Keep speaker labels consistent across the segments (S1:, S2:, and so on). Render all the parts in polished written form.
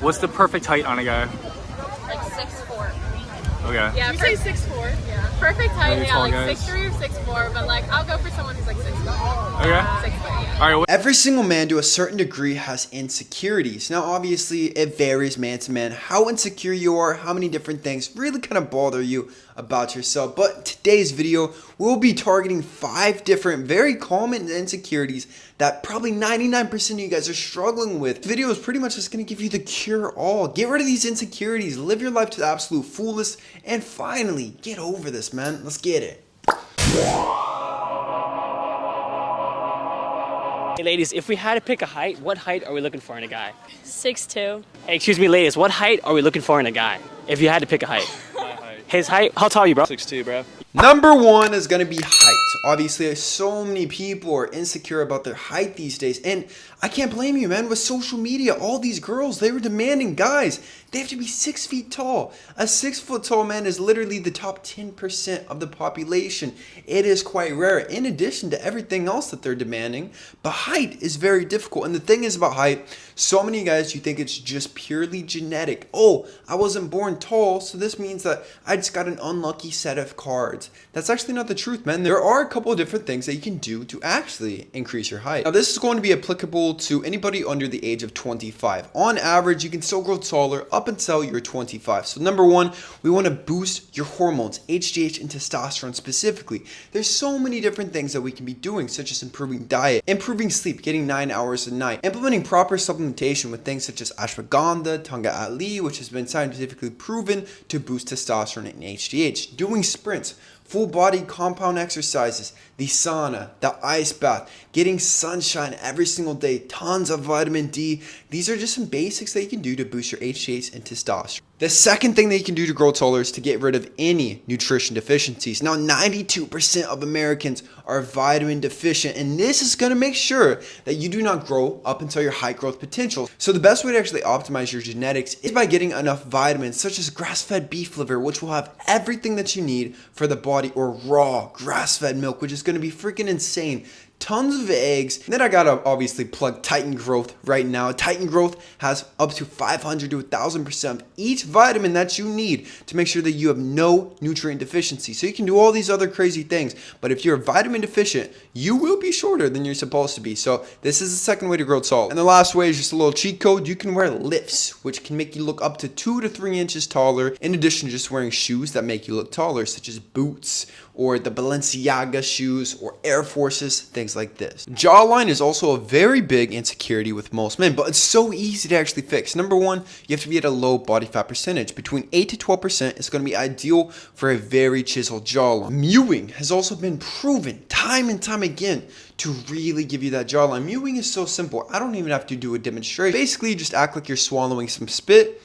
S1: What's the perfect height on a guy?
S2: Like 6'4".
S1: Okay.
S2: Yeah, you say 6'4". Yeah. Perfect height,
S1: Really
S2: yeah,
S1: tall
S2: like
S1: guys?
S2: 6'3" or 6'4", but like I'll go for someone who's like 6'4".
S1: Okay.
S2: 6'4", yeah.
S1: All right.
S3: Every single man to a certain degree has insecurities. Now obviously it varies man to man how insecure you are, how many different things really kind of bother you about yourself. But today's video we'll be targeting 5 different very common insecurities that probably 99% of you guys are struggling with. This video is pretty much just going to give you the cure all. Get rid of these insecurities, live your life to the absolute fullest, and finally get over this, man. Let's get it.
S4: Hey ladies, if we had to pick a height, what height are we looking for in a guy?
S2: 6'2".
S4: Hey, excuse me ladies, what height are we looking for in a guy? If you had to pick a height.
S5: My height.
S4: His height? How tall are you, bro?
S5: 6'2", bro.
S3: Number 1 is going to be height. Obviously, so many people are insecure about their height these days. And I can't blame you, man. With social media, all these girls, they were demanding guys. They have to be 6 feet tall. A 6 foot tall man is literally the top 10% of the population. It is quite rare in addition to everything else that they're demanding. But height is very difficult. And the thing is about height, so many guys, you think it's just purely genetic. Oh, I wasn't born tall, so this means that I just got an unlucky set of cards. That's actually not the truth, man. There are a couple of different things that you can do to actually increase your height. Now, this is going to be applicable to anybody under the age of 25. On average, you can still grow taller up until you're 25. So number 1, we want to boost your hormones, HGH and testosterone specifically. There's so many different things that we can be doing, such as improving diet, improving sleep, getting 9 hours a night, implementing proper supplementation with things such as ashwagandha, tanga ali, which has been scientifically proven to boost testosterone and HGH, doing sprints, full body compound exercises, the sauna, the ice bath, getting sunshine every single day, tons of vitamin D. These are just some basics that you can do to boost your HGH and testosterone. The second thing that you can do to grow taller is to get rid of any nutrition deficiencies. Now, 92% of Americans are vitamin deficient, and this is going to make sure that you do not grow up until your height growth potential. So the best way to actually optimize your genetics is by getting enough vitamins, such as grass-fed beef liver, which will have everything that you need for the body, or raw grass-fed milk, which is going to be freaking insane. Tons of eggs. And then I gotta obviously plug Titan Growth right now. Titan Growth has up to 500 to 1000% of each vitamin that you need to make sure that you have no nutrient deficiency. So you can do all these other crazy things, but if you're vitamin deficient, you will be shorter than you're supposed to be. So this is the second way to grow tall. And the last way is just a little cheat code. You can wear lifts, which can make you look up to 2 to 3 inches taller, in addition to just wearing shoes that make you look taller, such as boots or the Balenciaga shoes or Air Forces, things like this. Jawline is also a very big insecurity with most men, but it's so easy to actually fix. Number 1, you have to be at a low body fat percentage. Between 8 to 12% is going to be ideal for a very chiseled jawline. Mewing has also been proven time and time again to really give you that jawline. Mewing is so simple. I don't even have to do a demonstration. Basically, you just act like you're swallowing some spit,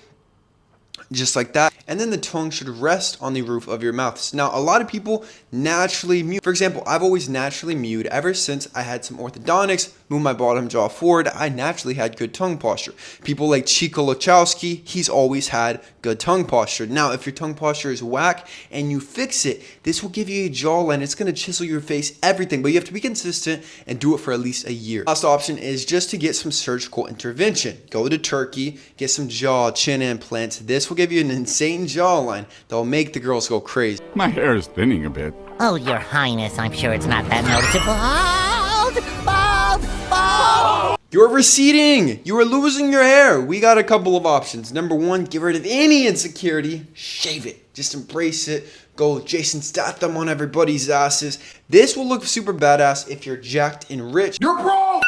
S3: just like that, and then the tongue should rest on the roof of your mouth. Now, a lot of people naturally mew. For example, I've always naturally mewed ever since I had some orthodontics, moved my bottom jaw forward. I naturally had good tongue posture. People like Chico Lachowski, he's always had good tongue posture. Now, if your tongue posture is whack and you fix it, this will give you a jawline. It's going to chisel your face, everything, but you have to be consistent and do it for at least a year. Last option is just to get some surgical intervention. Go to Turkey, get some jaw, chin implants. This will give you an insane jawline that will make the girls go crazy.
S6: My hair is thinning a bit.
S7: Oh, Your Highness, I'm sure it's not that noticeable. Bald! Bald! Bald!
S3: You're receding. You are losing your hair. We got a couple of options. Number 1, get rid of any insecurity. Shave it. Just embrace it. Go Jason Statham on everybody's asses. This will look super badass if you're jacked and rich.
S8: You're broke!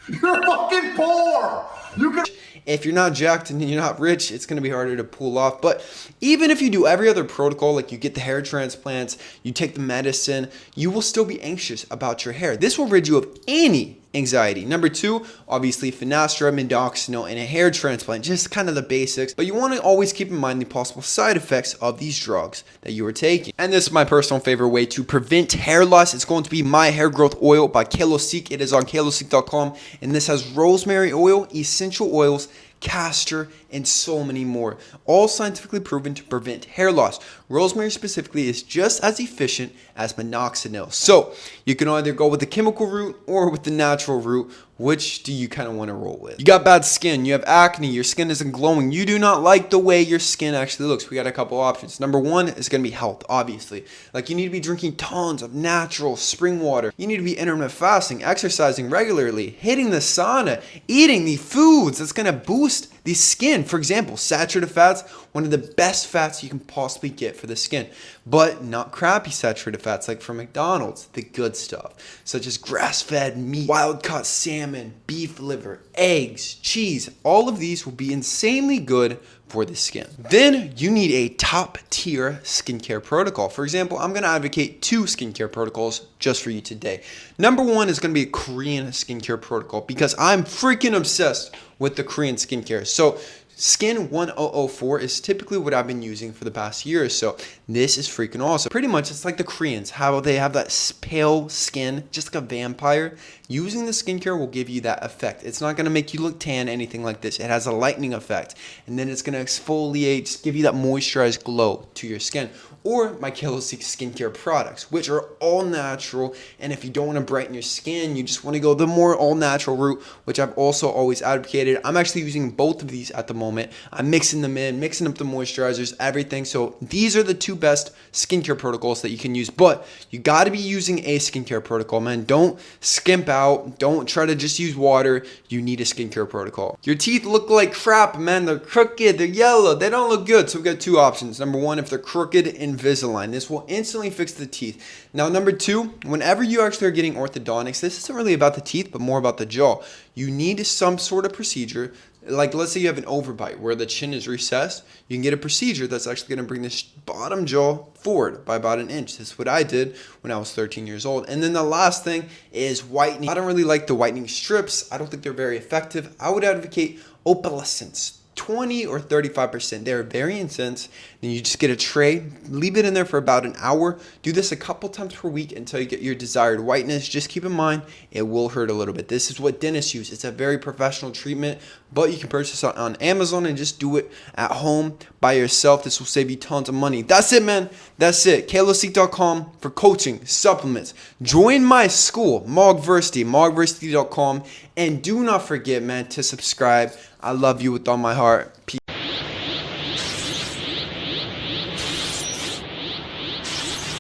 S8: You're fucking poor! You can...
S3: If you're not jacked and you're not rich, it's going to be harder to pull off. But even if you do every other protocol, like you get the hair transplants, you take the medicine, you will still be anxious about your hair. This will rid you of any anxiety. Number 2, obviously finasteride, minoxidil, and a hair transplant, just kind of the basics. But you want to always keep in mind the possible side effects of these drugs that you are taking. And this is my personal favorite way to prevent hair loss. It's going to be my hair growth oil by Kalosique. It is on kalosique.com, and this has rosemary oil, essential oils, castor, and so many more. All scientifically proven to prevent hair loss. Rosemary specifically is just as efficient as minoxidil. So you can either go with the chemical route or with the natural route. Which do you kind of want to roll with? You got bad skin, you have acne, your skin isn't glowing, you do not like the way your skin actually looks. We got a couple options. Number one is going to be health, obviously. Like you need to be drinking tons of natural spring water. You need to be intermittent fasting, exercising regularly, hitting the sauna, eating the foods that's going to boost the skin. For example, saturated fats, one of the best fats you can possibly get for the skin, but not crappy saturated fats like from McDonald's, the good stuff, such as grass-fed meat, wild-caught salmon, beef liver, eggs, cheese. All of these will be insanely good for the skin. Then you need a top tier skincare protocol. For example, I'm going to advocate 2 skincare protocols just for you today. Number one is going to be a Korean skincare protocol because I'm freaking obsessed with the Korean skincare. So Skin 1004 is typically what I've been using for the past year or so. This is freaking awesome. Pretty much it's like the Koreans, how they have that pale skin, just like a vampire. Using the skincare will give you that effect. It's not going to make you look tan, anything like this. It has a lightening effect. And then it's going to exfoliate, just give you that moisturized glow to your skin. Or my kalosique skincare products, which are all natural. And if you don't want to brighten your skin, you just want to go the more all natural route, which I've also always advocated. I'm actually using both of these at the moment. I'm mixing them in, mixing up the moisturizers, everything. So these are the 2 best skincare protocols that you can use. But you got to be using a skincare protocol, man. Don't skimp out. Don't try to just use water. You need a skincare protocol. Your teeth look like crap, man. They're crooked. They're yellow. They don't look good. So we've got 2 options. Number 1, if they're crooked, Invisalign. This will instantly fix the teeth. Now, number 2, whenever you actually are getting orthodontics, this isn't really about the teeth, but more about the jaw. You need some sort of procedure. Like, let's say you have an overbite where the chin is recessed. You can get a procedure that's actually going to bring this bottom jaw forward by about 1 inch. This is what I did when I was 13 years old. And then the last thing is whitening. I don't really like the whitening strips. I don't think they're very effective. I would advocate opalescence. 20 or 35%. They're very intense. Then you just get a tray, leave it in there for about an hour. Do this a couple times per week until you get your desired whiteness. Just keep in mind, it will hurt a little bit. This is what dentists use. It's a very professional treatment, but you can purchase it on Amazon and just do it at home by yourself. This will save you tons of money. That's it, man. That's it. kalosique.com for coaching, supplements. Join my school, Mogversity, mogversity.com. And do not forget, man, to subscribe. I love you with all my heart. Peace.